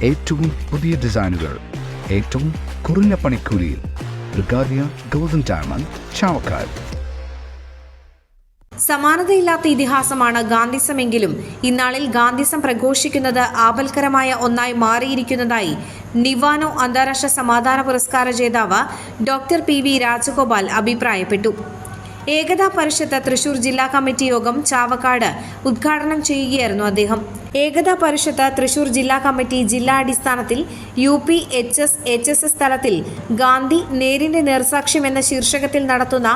ഏറ്റവും പുതിയ ഡിസൈനുകൾ ഏറ്റവും കുറഞ്ഞ പണിക്കൂലിയിൽ. ബ്രിഗാദിയ ഗോൾഡൻ ഡയമണ്ട്, ചാവക്കാട്. സമാനതയില്ലാത്ത ഇതിഹാസമാണ് ഗാന്ധിസമെങ്കിലും ഇന്നാളിൽ ഗാന്ധിസം പ്രഘോഷിക്കുന്നത് ആപൽക്കരമായ ഒന്നായി മാറിയിരിക്കുന്നതായി നിവാനോ അന്താരാഷ്ട്ര സമാധാന പുരസ്കാര ജേതാവ് ഡോക്ടർ പി വി രാജഗോപാൽ അഭിപ്രായപ്പെട്ടു. ഏകതാ പരിഷത്ത് തൃശൂർ ജില്ലാ കമ്മിറ്റി യോഗം ചാവക്കാട് ഉദ്ഘാടനം ചെയ്യുകയായിരുന്നു അദ്ദേഹം. ഏകതാ പരിഷത്ത് തൃശൂർ ജില്ലാ കമ്മിറ്റി ജില്ലാ അടിസ്ഥാനത്തിൽ UP, HS, HSS തലത്തിൽ ഗാന്ധി നേരിന്റെ നേർസാക്ഷ്യം എന്ന ശീർഷകത്തിൽ നടത്തുന്ന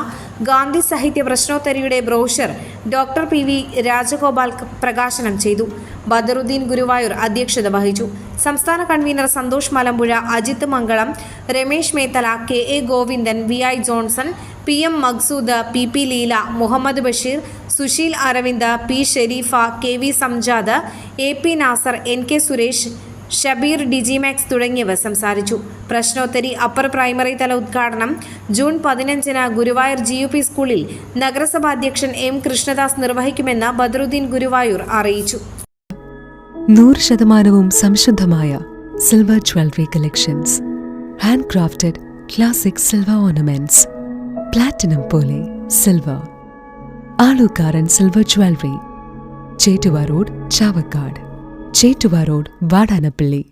ഗാന്ധി സാഹിത്യ പ്രശ്നോത്തരിയുടെ brochure doctor P V Rajagopal പ്രകാശനം ചെയ്തു. ബദറുദ്ദീൻ ഗുരുവായൂർ അധ്യക്ഷത വഹിച്ചു. സംസ്ഥാന convenor Santhosh Malampuzha, Ajith Mangalam, Ramesh Methala, KA Govindan, VI Johnson, PM Maqsood, PP Leela, Muhammad Basheer, Sushil Aravind, P Sherifa, KV Samjad, AP Nasar, NK Suresh, Shabeer, Digimax തുടങ്ങിയവർ സംസാരിച്ചു. പ്രശ്നോത്തരി അപ്പർ പ്രൈമറി തല ഉദ്ഘാടനം ജൂൺ 15-ന് ഗുരുവായൂർ GUP സ്കൂളിൽ നഗരസഭാ അധ്യക്ഷൻ M കൃഷ്ണദാസ് നിർവഹിക്കുമെന്ന് ബദറുദ്ദീൻ ഗുരുവായൂർ അറിയിച്ചു. 100% സംശുദ്ധമായ silver jewellery collections, handcrafted classic silver ornaments, platinum പോലെ silver, Alukkaran silver jewellery, Chettuva road, Chavakkad, Chettuva road, Vadanappally.